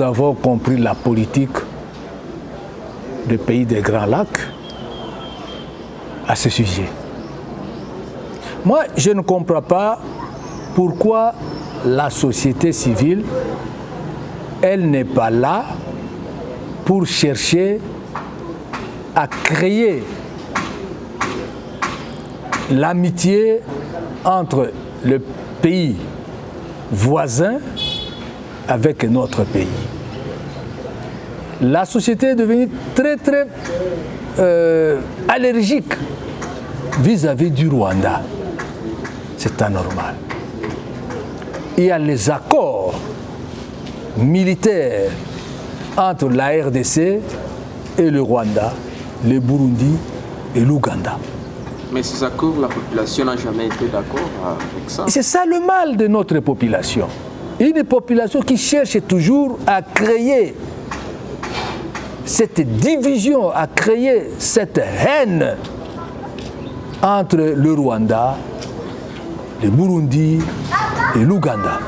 avons compris la politique des pays des Grands Lacs à ce sujet. Moi, je ne comprends pas pourquoi la société civile, elle n'est pas là pour chercher à créer l'amitié entre le pays voisin avec notre pays. La société est devenue très allergique vis-à-vis du Rwanda. C'est anormal. Il y a les accords militaires entre la RDC et le Rwanda, le Burundi et l'Ouganda. Mais ces accords, la population n'a jamais été d'accord avec ça. C'est ça le mal de notre population. Une population qui cherche toujours à créer cette division, à créer cette haine entre le Rwanda, le Burundi et l'Ouganda.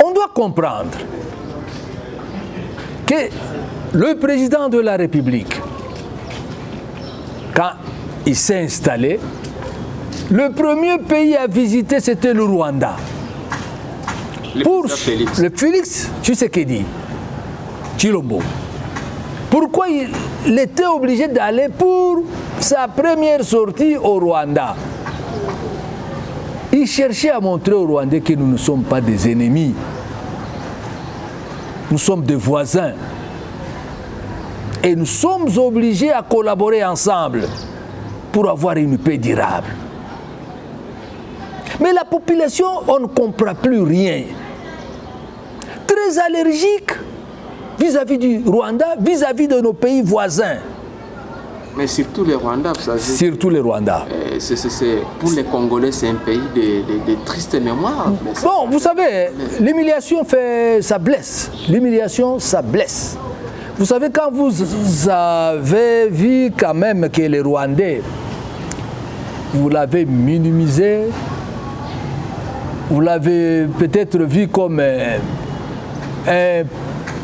On doit comprendre que le président de la République, quand il s'est installé, le premier pays à visiter, c'était le Rwanda. Pour le Félix Tshisekedi Tshilombo. Pourquoi il était obligé d'aller pour sa première sortie au Rwanda? Il cherchait à montrer aux Rwandais que nous ne sommes pas des ennemis. Nous sommes des voisins. Et nous sommes obligés à collaborer ensemble pour avoir une paix durable. Mais la population, on ne comprend plus rien. Très allergique vis-à-vis du Rwanda, vis-à-vis de nos pays voisins. Mais surtout les Rwandais, vous savez. Surtout les Rwandais. Pour les Congolais, c'est un pays de triste mémoire. Bon, vous savez, l'humiliation ça blesse. L'humiliation, ça blesse. Vous savez, quand vous avez vu quand même que les Rwandais, vous l'avez minimisé, vous l'avez peut-être vu comme un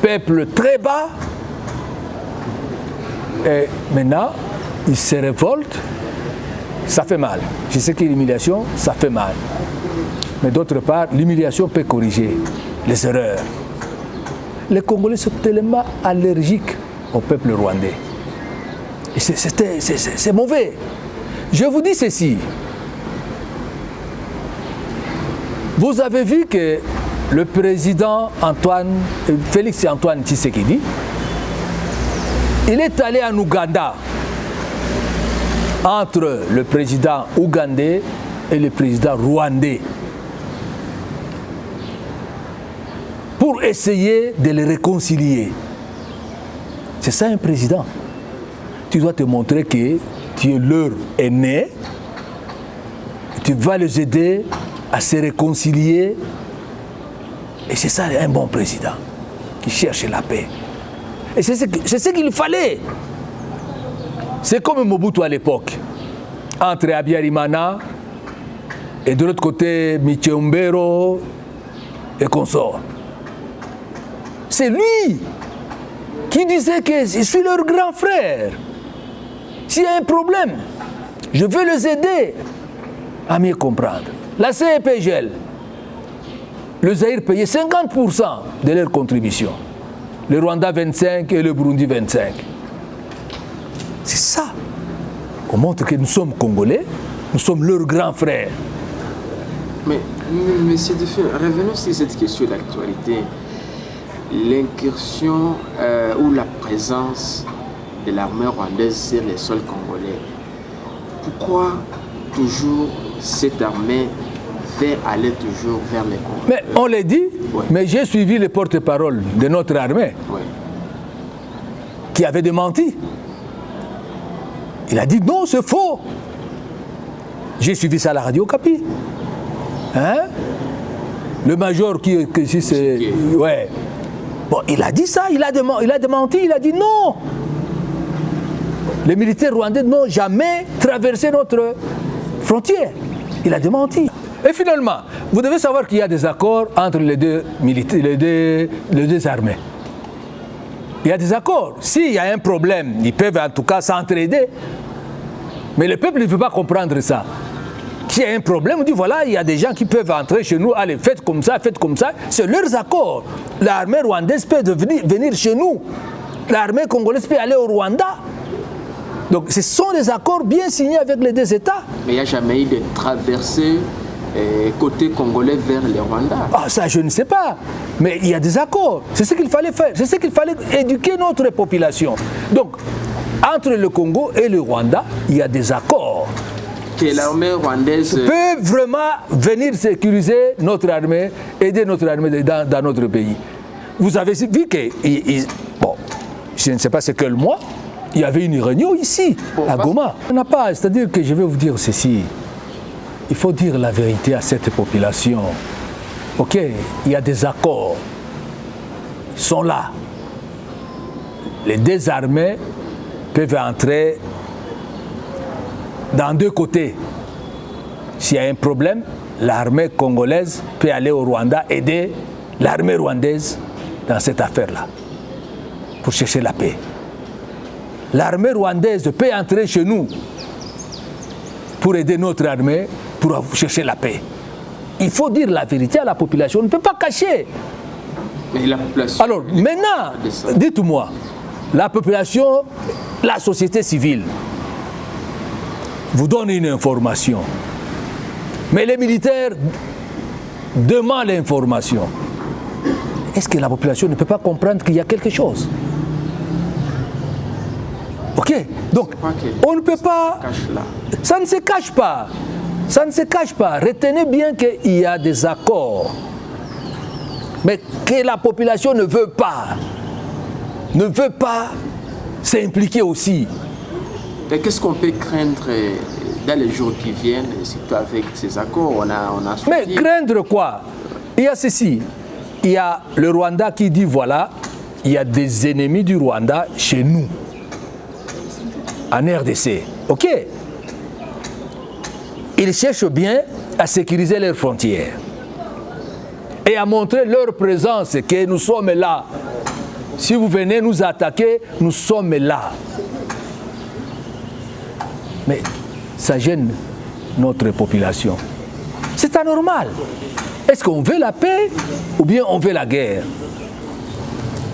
peuple très bas, et maintenant, il se révolte, ça fait mal. Je sais que l'humiliation, ça fait mal. Mais d'autre part, l'humiliation peut corriger les erreurs. Les Congolais sont tellement allergiques au peuple rwandais. Et c'est mauvais. Je vous dis ceci. Vous avez vu que le président Félix Antoine Tshisekedi, il est allé en Ouganda entre le président ougandais et le président rwandais pour essayer de les réconcilier. C'est ça un président. Tu dois te montrer que tu es leur aîné, tu vas les aider à se réconcilier. Et c'est ça un bon président qui cherche la paix. Et c'est ce qu'il fallait. C'est comme Mobutu à l'époque, entre Habyarimana et de l'autre côté Micheombero et consorts. C'est lui qui disait que je suis leur grand frère. S'il y a un problème, je veux les aider à mieux comprendre. La CEPGL, le Zaïre payait 50% de leur contribution. Le Rwanda 25 et le Burundi 25. C'est ça. On montre que nous sommes Congolais, nous sommes leurs grands frères. Mais, monsieur Defi, revenons sur cette question d'actualité. L'incursion ou la présence de l'armée rwandaise sur les sols congolais. Pourquoi toujours cette armée fait aller toujours vers les Congolais? Mais on l'a dit, ouais. Mais j'ai suivi le porte-parole de notre armée, ouais, qui avait démenti. Il a dit non, c'est faux. J'ai suivi ça à la radio Okapi. Hein? Le major qui c'est... Ouais. Bon, il a dit ça, il a démenti, il a dit non. Les militaires rwandais n'ont jamais traversé notre frontière. Il a démenti. Et finalement, vous devez savoir qu'il y a des accords entre les deux armées. Il y a des accords. S'il y a un problème, ils peuvent en tout cas s'entraider. Mais le peuple ne veut pas comprendre ça. S'il y a un problème, on dit voilà, il y a des gens qui peuvent entrer chez nous, allez, faites comme ça, c'est leurs accords. L'armée rwandaise peut venir chez nous. L'armée congolaise peut aller au Rwanda. Donc ce sont des accords bien signés avec les deux États. Mais il n'y a jamais eu de traversée côté congolais vers le Rwanda. Ah, ça, je ne sais pas. Mais il y a des accords. C'est ce qu'il fallait faire. C'est ce qu'il fallait éduquer notre population. Donc, entre le Congo et le Rwanda, il y a des accords. Que l'armée rwandaise peut vraiment venir sécuriser notre armée, aider notre armée dans notre pays. Vous avez vu que, bon, je ne sais pas c'est quel mois, il y avait une réunion ici, à Goma. On n'a pas, c'est-à-dire que je vais vous dire ceci. Il faut dire la vérité à cette population. Ok, il y a des accords. Ils sont là. Les deux armées peuvent entrer dans deux côtés. S'il y a un problème, l'armée congolaise peut aller au Rwanda aider l'armée rwandaise dans cette affaire-là, pour chercher la paix. L'armée rwandaise peut entrer chez nous pour aider notre armée, pour chercher la paix. Il faut dire la vérité à la population, on ne peut pas cacher. Mais la population... Alors maintenant, dites-moi, la population, la société civile, vous donne une information. Mais les militaires demandent l'information. Est-ce que la population ne peut pas comprendre qu'il y a quelque chose? Ok, donc on ne peut pas... Ça ne se cache pas. Ça ne se cache pas. Retenez bien qu'il y a des accords. Mais que la population ne veut pas s'impliquer aussi. Mais qu'est-ce qu'on peut craindre dans les jours qui viennent, surtout avec ces accords? On a Mais craindre quoi? Il y a ceci. Il y a le Rwanda qui dit voilà, il y a des ennemis du Rwanda chez nous, en RDC. Ok? Ils cherchent bien à sécuriser leurs frontières et à montrer leur présence, que nous sommes là. Si vous venez nous attaquer, nous sommes là. Mais ça gêne notre population. C'est anormal. Est-ce qu'on veut la paix ou bien on veut la guerre?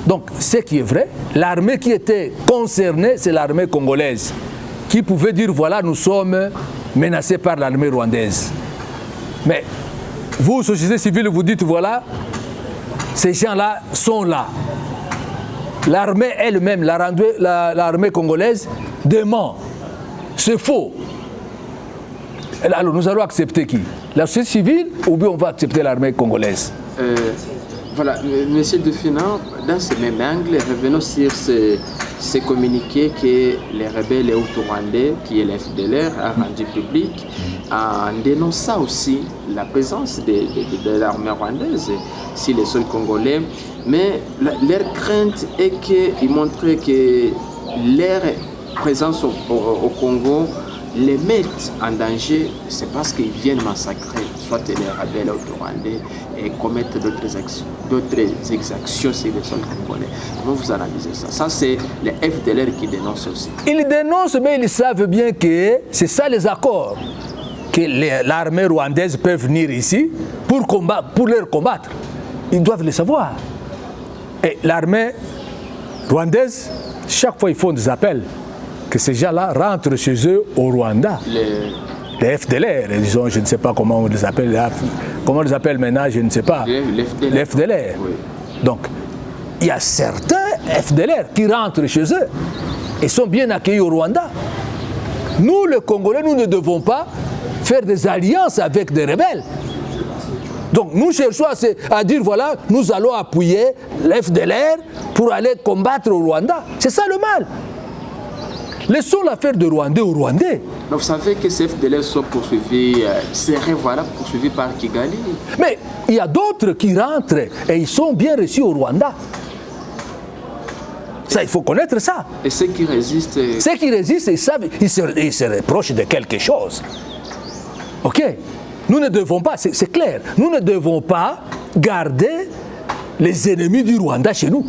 Donc, ce qui est vrai, l'armée qui était concernée, c'est l'armée congolaise, qui pouvait dire, voilà, nous sommes menacés par l'armée rwandaise. Mais vous, société civile, vous dites, voilà, ces gens-là sont là. L'armée elle-même, l'armée congolaise, dément. C'est faux. Alors, nous allons accepter qui? La société civile ou bien on va accepter l'armée congolaise? Voilà, Monsieur Defina, dans ce même angle, revenons sur ce communiqué que les rebelles hutu-rwandais, qui est l'FDLR, a rendu public, en dénonçant aussi la présence de l'armée rwandaise sur les sols congolais. Mais leur crainte est qu'ils montraient que leur présence au Congo les mettent en danger, c'est parce qu'ils viennent massacrer soit les rebelles hutu-rwandais et commettre d'autres exactions sur les sols congolais. Comment vous analysez ça? Ça, c'est les FDLR qui dénoncent aussi. Ils dénoncent, mais ils savent bien que c'est ça les accords, que l'armée rwandaise peut venir ici pour leur combattre. Ils doivent le savoir. Et l'armée rwandaise, chaque fois ils font des appels, que ces gens-là rentrent chez eux au Rwanda. Les FDLR, disons, je ne sais pas comment on les appelle. Comment on les appelle maintenant, je ne sais pas. Les FDLR. Oui. Donc, il y a certains FDLR qui rentrent chez eux et sont bien accueillis au Rwanda. Nous, les Congolais, nous ne devons pas faire des alliances avec des rebelles. Donc, nous cherchons à dire, voilà, nous allons appuyer les FDLR pour aller combattre au Rwanda. C'est ça le mal. Laissons l'affaire de Rwandais aux Rwandais. Donc vous savez que ces FDLR sont poursuivis, poursuivis par Kigali. Mais il y a d'autres qui rentrent et ils sont bien reçus au Rwanda. Ça, il faut connaître ça. Et ceux qui résistent... Ceux qui résistent, ils se reprochent de quelque chose. Ok? Nous ne devons pas, c'est clair, nous ne devons pas garder les ennemis du Rwanda chez nous.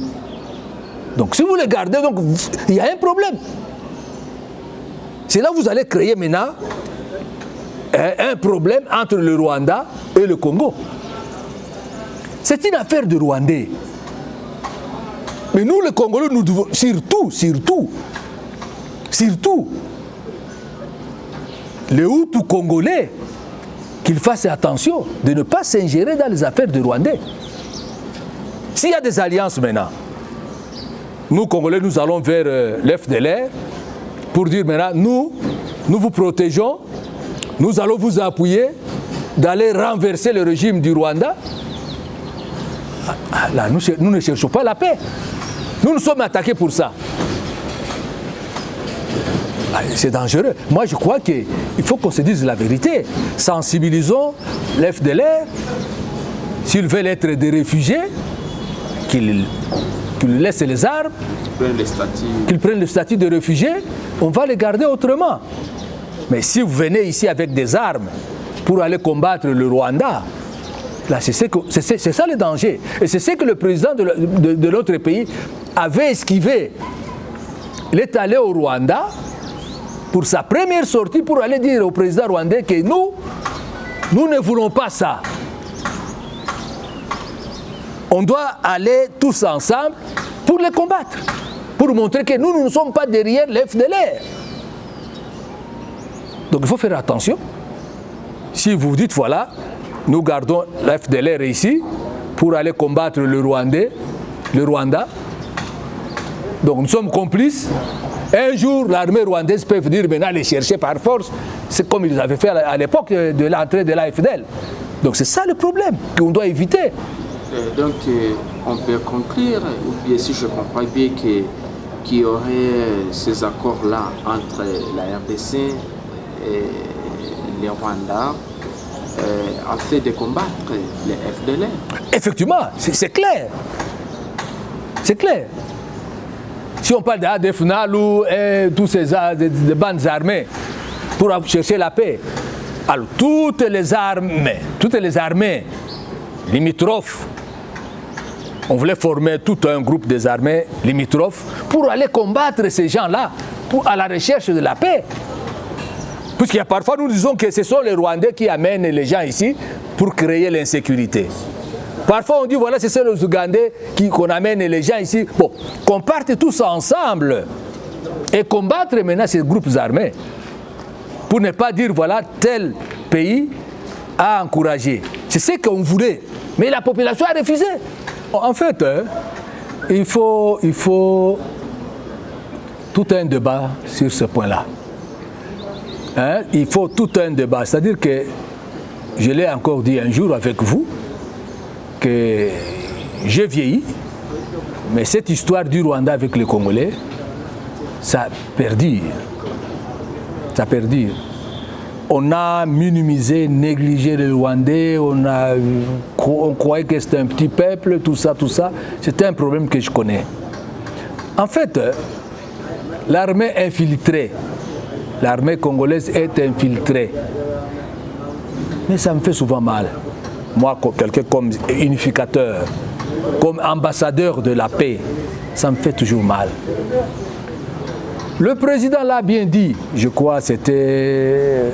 Donc si vous les gardez, donc, il y a un problème. C'est là que vous allez créer maintenant un problème entre le Rwanda et le Congo. C'est une affaire de Rwandais. Mais nous, les Congolais, nous devons surtout, les Hutus congolais, qu'ils fassent attention de ne pas s'ingérer dans les affaires de Rwandais. S'il y a des alliances maintenant, nous, Congolais, nous allons vers l'FDLR pour dire maintenant, nous vous protégeons, nous allons vous appuyer d'aller renverser le régime du Rwanda. Là, nous ne cherchons pas la paix. Nous nous sommes attaqués pour ça. C'est dangereux. Moi, je crois qu'il faut qu'on se dise la vérité. Sensibilisons l'FDLR. S'ils veulent être des réfugiés, qu'ils laissent les armes, qu'ils prennent le statut de réfugiés, on va les garder autrement. Mais si vous venez ici avec des armes pour aller combattre le Rwanda, là, c'est ça le danger. Et c'est ce que le président de notre pays avait esquivé. Il est allé au Rwanda pour sa première sortie pour aller dire au président rwandais que nous ne voulons pas ça. On doit aller tous ensemble pour les combattre, pour montrer que nous ne sommes pas derrière l'FDLR. Donc il faut faire attention. Si vous dites, voilà, nous gardons l'FDLR ici pour aller combattre le Rwanda. Donc nous sommes complices. Un jour, l'armée rwandaise peut venir maintenant les chercher par force. C'est comme ils avaient fait à l'époque de l'entrée de l'AFDL. Donc c'est ça le problème qu'on doit éviter. Donc on peut conclure, ou bien si je comprends bien, qu'il y aurait ces accords-là entre la RDC et le Rwanda afin de combattre les FDLR. Effectivement, c'est clair. C'est clair. Si on parle d'ADF-NAL ou tous ces bandes armées pour chercher la paix, alors toutes les armées limitrophes, on voulait former tout un groupe des armées limitrophes pour aller combattre ces gens-là, à la recherche de la paix. Puisqu'il y a parfois, nous disons que ce sont les Rwandais qui amènent les gens ici pour créer l'insécurité. Parfois, on dit, voilà, c'est les Ougandais qu'on amène les gens ici. Bon, qu'on parte tous ensemble et combattre maintenant ces groupes armés. Pour ne pas dire, voilà, tel pays a encouragé. C'est ce qu'on voulait. Mais la population a refusé. En fait, il faut tout un débat sur ce point-là. Il faut tout un débat. C'est-à-dire que, je l'ai encore dit un jour avec vous, que j'ai vieilli, mais cette histoire du Rwanda avec les Congolais, ça perdure. Ça perdure. On a minimisé, négligé les Rwandais, on croyait que c'était un petit peuple, tout ça. C'était un problème que je connais. En fait, l'armée infiltrée, l'armée congolaise est infiltrée. Mais ça me fait souvent mal. Moi, quelqu'un comme unificateur, comme ambassadeur de la paix, ça me fait toujours mal. Le président l'a bien dit, je crois c'était...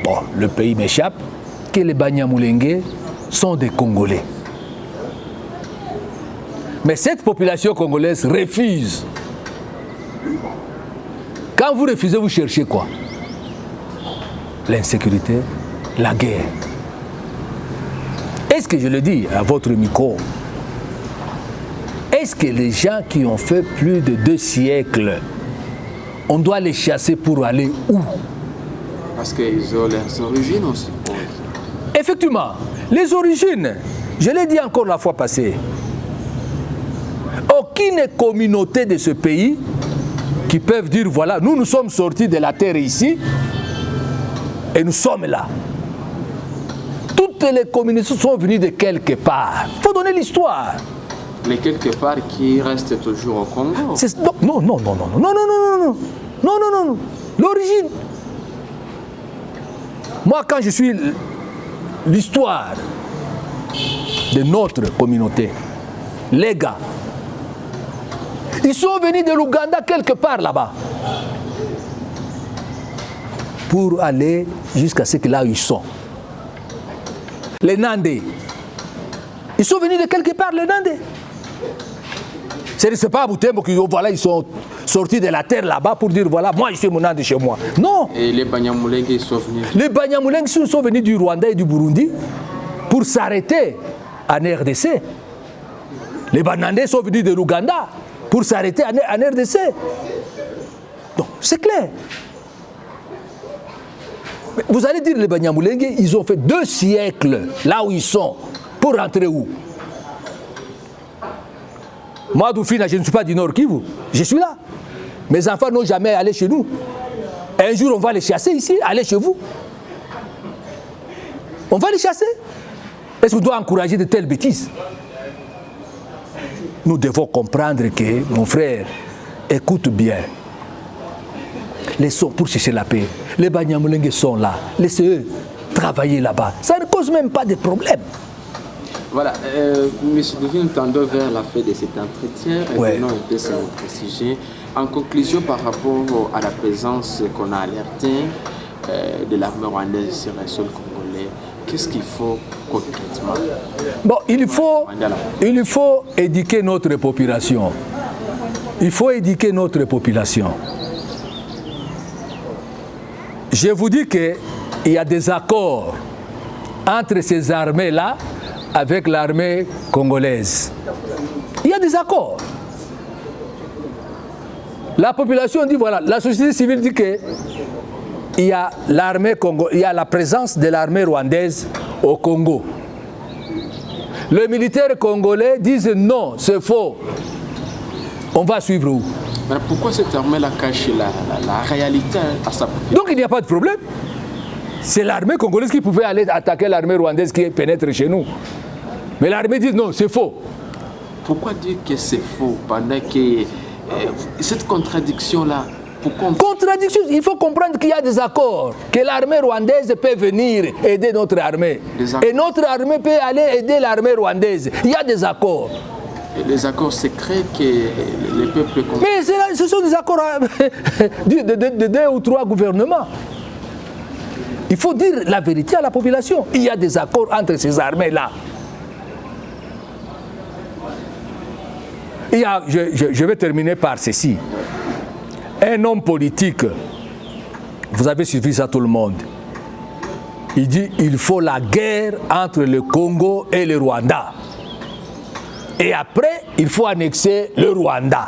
Bon, le pays m'échappe, que les Banyamulenge sont des Congolais. Mais cette population congolaise refuse. Quand vous refusez, vous cherchez quoi? L'insécurité, la guerre. Est-ce que je le dis à votre micro? Est-ce que les gens qui ont fait plus de 2 siècles, on doit les chasser pour aller où? Parce qu'ils ont leurs origines aussi. Effectivement, les origines, je l'ai dit encore la fois passée, aucune communauté de ce pays qui peuvent dire, voilà, nous sommes sortis de la terre ici et nous sommes là. Toutes les communautés sont venues de quelque part. Il faut donner l'histoire. Mais quelque part qui reste toujours au Congo. Non. L'origine. Moi, quand je suis l'histoire de notre communauté, les gars, ils sont venus de l'Ouganda quelque part là-bas pour aller jusqu'à ce que là où ils sont. Les Nandés, ils sont venus de quelque part, les Nandés. C'est pas à Butembo qu'ils voilà, ils sont sortis de la terre là-bas pour dire voilà, moi je suis mon Nandé chez moi. Non. Et les Banyamulenge, ils sont venus. Les Banyamulenge sont venus du Rwanda et du Burundi pour s'arrêter en RDC. Les Banandés sont venus de l'Ouganda pour s'arrêter en RDC. Donc, c'est clair. Mais vous allez dire les Banyamulenge, ils ont fait 2 siècles là où ils sont. Pour rentrer où? Moi, Doufina, je ne suis pas du Nord Kivu. Je suis là. Mes enfants n'ont jamais allé chez nous. Un jour, on va les chasser ici, aller chez vous. On va les chasser. Est-ce qu'on doit encourager de telles bêtises? Nous devons comprendre que, mon frère, écoute bien. Les sons pour chercher la paix. Les Banyamulenge sont là. Laissez-eux travailler là-bas. Ça ne cause même pas de problème. Voilà, M. Devine, nous tendons vers la fin de cet entretien. Revenons un peu sur notre sujet. En conclusion, par rapport à la présence qu'on a alertée de l'armée rwandaise sur le sol congolais, qu'est-ce qu'il faut concrètement? Bon, il faut éduquer notre population. Il faut éduquer notre population. Je vous dis qu'il y a des accords entre ces armées-là avec l'armée congolaise. Il y a des accords. La population dit voilà, la société civile dit que il y a la présence de l'armée rwandaise au Congo. Les militaires congolais disent non, c'est faux. On va suivre où? Mais pourquoi cette armée-là cache la réalité à sa population? Donc il n'y a pas de problème. C'est l'armée congolaise qui pouvait aller attaquer l'armée rwandaise qui pénètre chez nous. Mais l'armée dit non, c'est faux. Pourquoi dire que c'est faux pendant que cette contradiction-là, pourquoi Contradiction, il faut comprendre qu'il y a des accords, que l'armée rwandaise peut venir aider notre armée. Et notre armée peut aller aider l'armée rwandaise. Il y a des accords. Et les accords secrets que les peuples... Mais ce sont des accords de 2 ou 3 gouvernements. Il faut dire la vérité à la population. Il y a des accords entre ces armées-là. Je vais terminer par ceci. Un homme politique, vous avez suivi ça tout le monde, il dit il faut la guerre entre le Congo et le Rwanda. Et après, il faut annexer le Rwanda.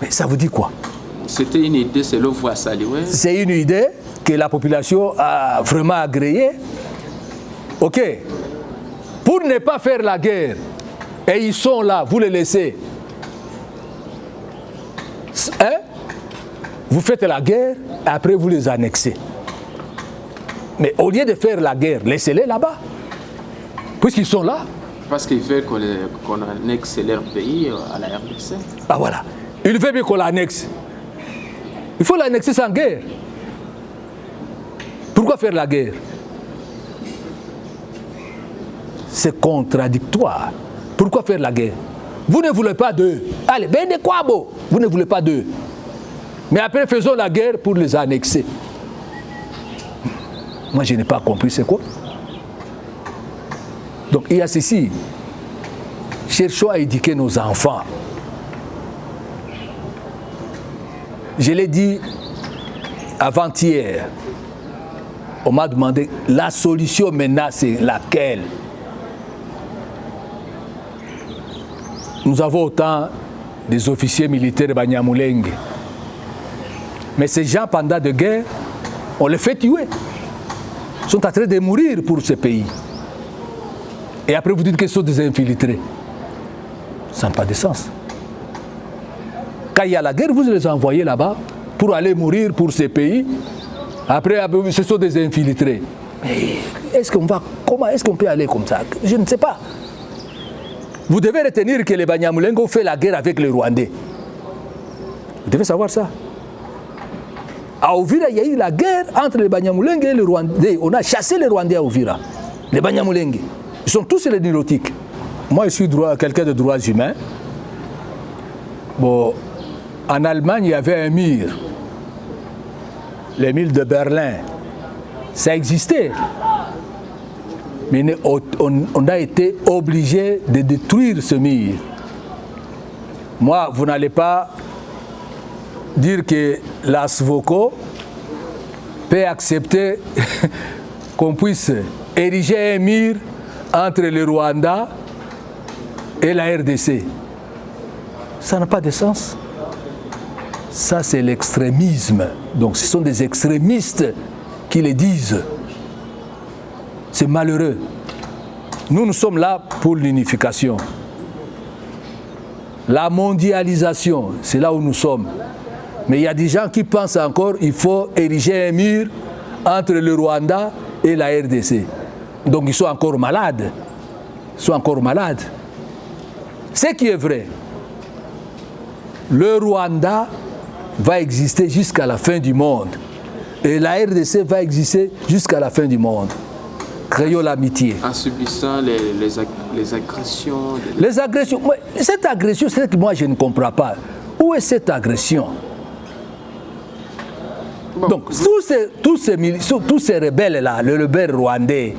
Mais ça vous dit quoi? C'était une idée, c'est le voie saluer. C'est une idée que la population a vraiment agréée. Ok. Pour ne pas faire la guerre, et ils sont là, vous les laissez. Hein? Vous faites la guerre, et après vous les annexez. Mais au lieu de faire la guerre, laissez-les là-bas. Puisqu'ils sont là. Parce qu'ils veulent qu'on annexe leur pays à la RDC. Ah voilà. Ils veulent bien qu'on l'annexe. Il faut l'annexer sans guerre. Pourquoi faire la guerre? C'est contradictoire. Pourquoi faire la guerre? Vous ne voulez pas d'eux. Allez, ben de quoi beau? Vous ne voulez pas d'eux. Mais après, faisons la guerre pour les annexer. Moi, je n'ai pas compris c'est quoi. Donc, il y a ceci. Cherchons à éduquer nos enfants. Je l'ai dit avant-hier. On m'a demandé, la solution maintenant, c'est laquelle? Nous avons autant des officiers militaires de Banyamulenge. Mais ces gens, pendant de guerre, on les fait tuer. Ils sont en train de mourir pour ce pays. Et après, vous dites que ce sont des infiltrés. Ça n'a pas de sens. Quand il y a la guerre, vous les envoyez là-bas pour aller mourir pour ces pays. Après, ce sont des infiltrés. Mais comment est-ce qu'on peut aller comme ça? Je ne sais pas. Vous devez retenir que les Banyamulenge ont fait la guerre avec les Rwandais. Vous devez savoir ça. À Uvira, il y a eu la guerre entre les Banyamulenge et les Rwandais. On a chassé les Rwandais à Uvira. Les Banyamulenge. Ils sont tous les nilotiques. Moi, je suis quelqu'un de droits humains. Bon, en Allemagne, il y avait un mur. Le mur de Berlin. Ça existait. Mais on a été obligé de détruire ce mur. Moi, vous n'allez pas dire que la SVOCO peut accepter qu'on puisse ériger un mur entre le Rwanda et la RDC. Ça n'a pas de sens. Ça, c'est l'extrémisme. Donc, ce sont des extrémistes qui le disent. C'est malheureux. Nous sommes là pour l'unification. La mondialisation, c'est là où nous sommes. Mais il y a des gens qui pensent encore qu'il faut ériger un mur entre le Rwanda et la RDC. Donc ils sont encore malades. Ils sont encore malades. Ce qui est vrai, le Rwanda va exister jusqu'à la fin du monde. Et la RDC va exister jusqu'à la fin du monde. Créons l'amitié. En subissant les agressions. Les agressions. Cette agression, c'est ce que moi je ne comprends pas. Où est cette agression? Bon, donc, tous ces rebelles-là, les rebelles rwandais,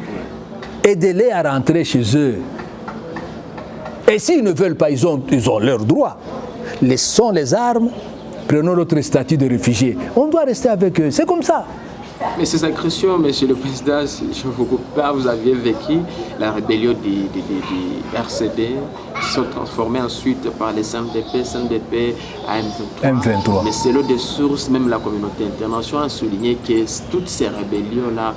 aidez-les à rentrer chez eux. Et s'ils ne veulent pas, ils ont leurs droits. Laissons les armes, prenons notre statut de réfugiés. On doit rester avec eux. C'est comme ça. Mais ces agressions, Monsieur le Président, je ne vous coupe pas, vous aviez vécu la rébellion du RCD, qui sont transformés ensuite par les CNDP à M23. Mais selon des sources, même la communauté internationale a souligné que toutes ces rébellions-là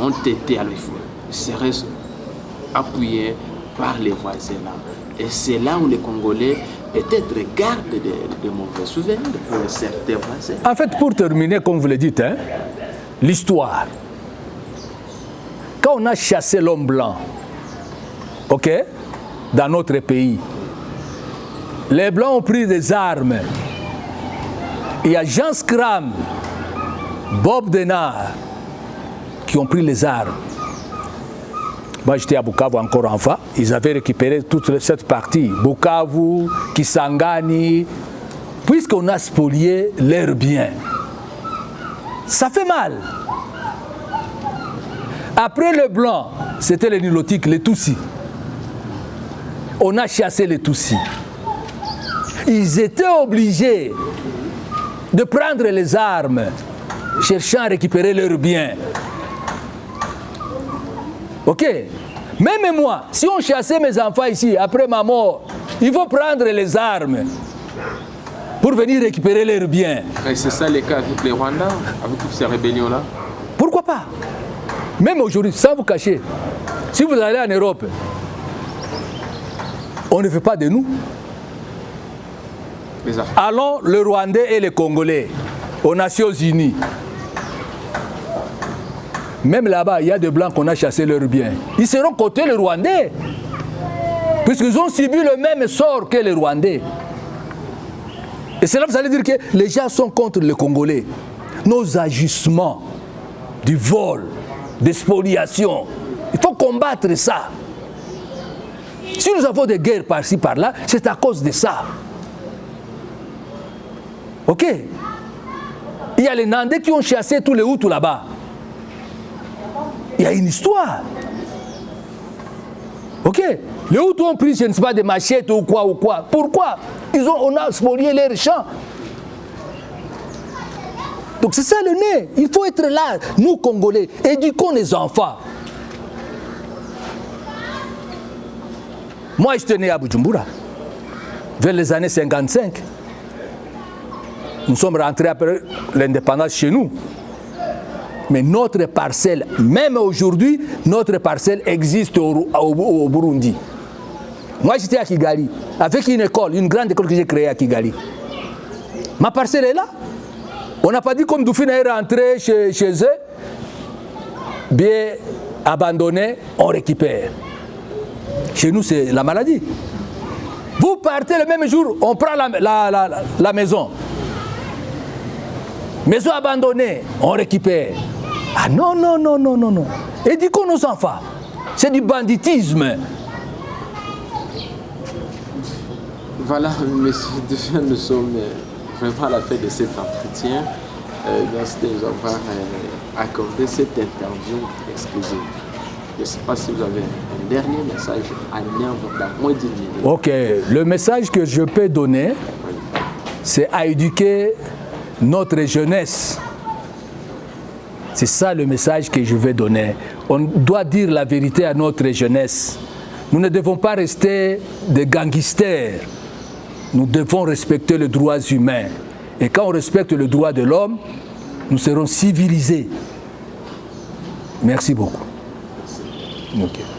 ont été seraient appuyées par les voisins. Et c'est là où les Congolais peut-être gardent de mauvais souvenirs pour certains voisins. En fait, pour terminer, comme vous le dites, hein, l'histoire. Quand on a chassé l'homme blanc, ok, dans notre pays, les Blancs ont pris des armes. Il y a Jean Scram, Bob Denard, qui ont pris les armes. Moi, j'étais à Bukavu encore enfant. Ils avaient récupéré toute cette partie. Bukavu, Kisangani, puisqu'on a spolié leurs biens. Ça fait mal. Après le blanc, c'était les Nilotiques, les Tutsis. On a chassé les Tutsis. Ils étaient obligés de prendre les armes, cherchant à récupérer leurs biens. Ok? Même moi, si on chassait mes enfants ici, après ma mort, il faut prendre les armes pour venir récupérer leurs biens. Et c'est ça le cas avec les Rwandais, avec toutes ces rébellions-là? Pourquoi pas? Même aujourd'hui, sans vous cacher, si vous allez en Europe, on ne fait pas de nous. Allons le Rwandais et les Congolais aux Nations Unies. Même là-bas, il y a des Blancs qu'on a chassé leurs biens. Ils seront côté les Rwandais. Puisqu'ils ont subi le même sort que les Rwandais. Et c'est là que vous allez dire que les gens sont contre les Congolais. Nos agissements du vol, des spoliations, il faut combattre ça. Si nous avons des guerres par-ci, par-là, c'est à cause de ça. Ok? Il y a les Nandais qui ont chassé tous les Hutus là-bas. Il y a une histoire. Ok? Les Hutus ont pris, je ne sais pas, des machettes ou quoi. Pourquoi? On a spolié leurs champs. Donc c'est ça le nez. Il faut être là, nous Congolais, éduquons les enfants. Moi, j'étais né à Bujumbura, vers les années 55. Nous sommes rentrés après l'indépendance chez nous. Mais notre parcelle, même aujourd'hui, notre parcelle existe au Burundi. Moi, j'étais à Kigali, avec une école, une grande école que j'ai créée à Kigali. Ma parcelle est là. On n'a pas dit comme Dufina est rentré chez eux, bien abandonné, on récupère. Chez nous, c'est la maladie. Vous partez le même jour, on prend la maison. Maison abandonnée, on récupère. Ah non, non, non, non, non, non. Éduquons nos enfants. C'est du banditisme. Voilà, monsieur Dufin, nous sommes vraiment à la fin de cet entretien. Merci de nous avoir accordé cette interview exclusive. Je ne sais pas si vous avez un dernier message à dire dans moins d'1 minute. Ok, le message que je peux donner, c'est à éduquer notre jeunesse. C'est ça le message que je vais donner. On doit dire la vérité à notre jeunesse. Nous ne devons pas rester des gangsters. Nous devons respecter les droits humains. Et quand on respecte le droit de l'homme, nous serons civilisés. Merci beaucoup. Merci. Okay.